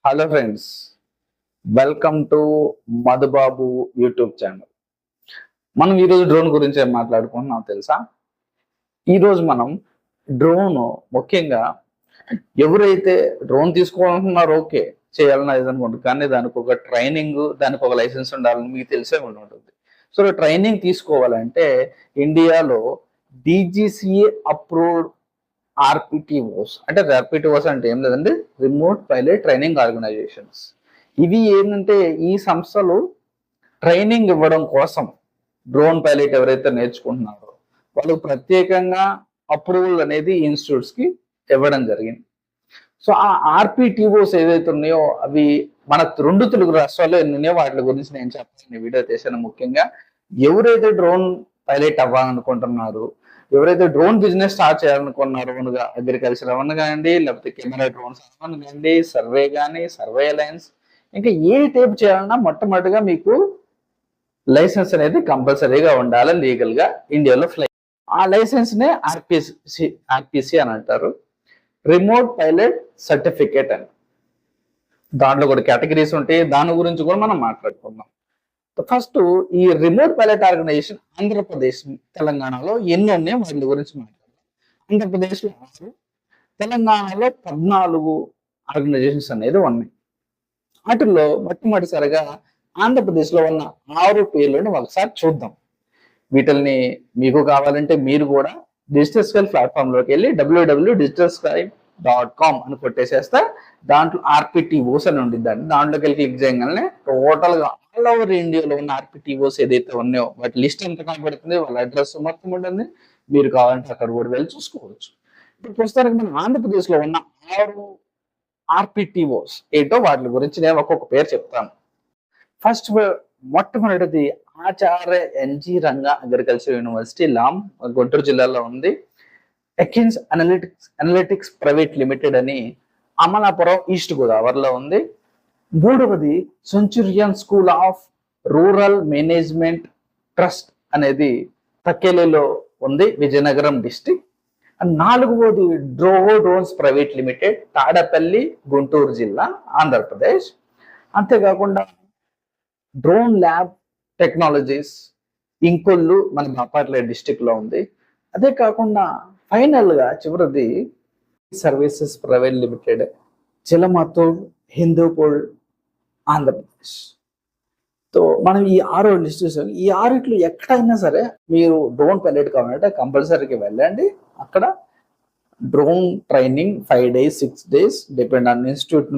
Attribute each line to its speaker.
Speaker 1: Hello friends, welcome to Madhubabu YouTube channel. మనం ఈరోజు drone గురించి ఏం మాట్లాడుకుంటున్నాం తెలుసా? ఈరోజు మనం డ్రోన్ ముఖ్యంగా ఎవరైతే డ్రోన్ తీసుకోవాలనుకున్నారో ఓకే చేయాలని అది అనుకుంటారు, కానీ దానికి ఒక ట్రైనింగ్, దానికి ఒక లైసెన్స్ ఉండాలని మీకు తెలిసే ఉంటుంది. సో ట్రైనింగ్ తీసుకోవాలంటే ఇండియాలో DGCA అప్రూవ్డ్ ఆర్పిటిఓస్ అంటే ఆర్పిటిఓస్ అంటే ఏం లేదండి, రిమోట్ పైలట్ ట్రైనింగ్ ఆర్గనైజేషన్స్. ఇవి ఏంటంటే ఈ సంస్థలు ట్రైనింగ్ ఇవ్వడం కోసం డ్రోన్ పైలట్ ఎవరైతే నేర్చుకుంటున్నారో వాళ్ళకు ప్రత్యేకంగా అప్రూవల్ అనేది ఇన్స్టిట్యూట్స్ కి ఇవ్వడం జరిగింది. సో ఆ ఆర్పిటిఓస్ ఏదైతే ఉన్నాయో అవి మన రెండు తెలుగు రాష్ట్రాల్లో ఎన్ని ఉన్నాయో వాటి గురించి నేను చెప్పాలని వీడియో చేశాను. ముఖ్యంగా ఎవరైతే డ్రోన్ పైలట్ అవ్వాలనుకుంటున్నారు, ఎవరైతే డ్రోన్ బిజినెస్ స్టార్ట్ చేయాలనుకున్నారో, అగ్రికల్చర్ అవన్నీ కానివ్వండి, లేకపోతే కెమెరా డ్రోన్స్ అవన్నీ కానివ్వండి, సర్వే కానీ, సర్వే అలయన్స్, ఇంకా ఏ టైప్ చేయాలన్నా మొట్టమొదటిగా మీకు లైసెన్స్ అనేది కంపల్సరీగా ఉండాలి లీగల్ గా ఇండియాలో ఫ్లై. ఆ లైసెన్స్ నే ఆర్పిసి అని అంటారు, రిమోట్ పైలట్ సర్టిఫికేట్ అని. దాంట్లో కూడా కేటగిరీస్ ఉంటాయి, దాని గురించి కూడా మనం మాట్లాడుకుందాం. ఫస్ట్ ఈ రిమోట్ పైలట్ ఆర్గనైజేషన్ ఆంధ్రప్రదేశ్, తెలంగాణలో ఎన్ని ఉన్నాయి వాటి గురించి మాట్లాడదాం. ఆంధ్రప్రదేశ్లో 6, తెలంగాణలో 14 ఆర్గనైజేషన్స్ అనేది ఉన్నాయి. వాటిల్లో మొట్టమొదటిసారిగా ఆంధ్రప్రదేశ్లో ఉన్న 6 పేర్లను ఒకసారి చూద్దాం. వీటిల్ని మీకు కావాలంటే మీరు కూడా డిజిటల్ స్కై ప్లాట్ఫామ్లోకి వెళ్ళి www.digitalsky.com అని కొట్టేసేస్తే దాంట్లో ఆర్పిటిఓస్ అని ఉండిద్దండి. దాంట్లోకి వెళ్ళి క్లిక్ చేయగానే టోటల్ గా ఆల్ ఓవర్ ఇండియాలో ఉన్న ఆర్పిటిఓస్ ఏదైతే ఉన్నాయో వాటి లిస్ట్ ఎంత కనబడుతుంది, వాళ్ళ అడ్రస్ మొత్తం ఉంటుంది. మీరు కావాలంటే అక్కడ కూడా వెళ్ళి చూసుకోవచ్చు. ఇప్పుడు ప్రస్తుతానికి మనం ఆంధ్రప్రదేశ్ లో ఉన్న 6 ఆర్పిటిఓస్ ఏంటో వాటి గురించి నేను ఒక్కొక్క పేరు చెప్తాను. ఫస్ట్ మొట్టమొదటిది Acharya NG Ranga agriculture university, Lam, Guntur జిల్లాలో ఉంది. ఎకిన్స్ అనలిటిక్స్ ప్రైవేట్ లిమిటెడ్ అని అమలాపురం, ఈస్ట్ గోదావరిలో ఉంది. మూడవది Centurion school of rural management trust అనేది తక్కేలిలో ఉంది, విజయనగరం డిస్టిక్. నాలుగవది drones private limited, Tadepalli, Guntur జిల్లా, ఆంధ్రప్రదేశ్. అంతేకాకుండా డ్రోన్ ల్యాబ్ టెక్నాలజీస్, ఇంకొల్లు, మన బాపట్ల డిస్టిక్ లో ఉంది. అదే కాకుండా ఫైనల్ గా చివరిది services private limited, Chilamathur, Hindupur, Andhra Pradesh. So మనం ఈ 6 లిస్ట్ చూసాం. ఈ 6 ఎక్కడైనా సరే మీరు డ్రోన్ పైలట్ కావాలంటే కంపల్సరీకి వెళ్ళండి. అక్కడ drone training 5 days 6 days depend on institute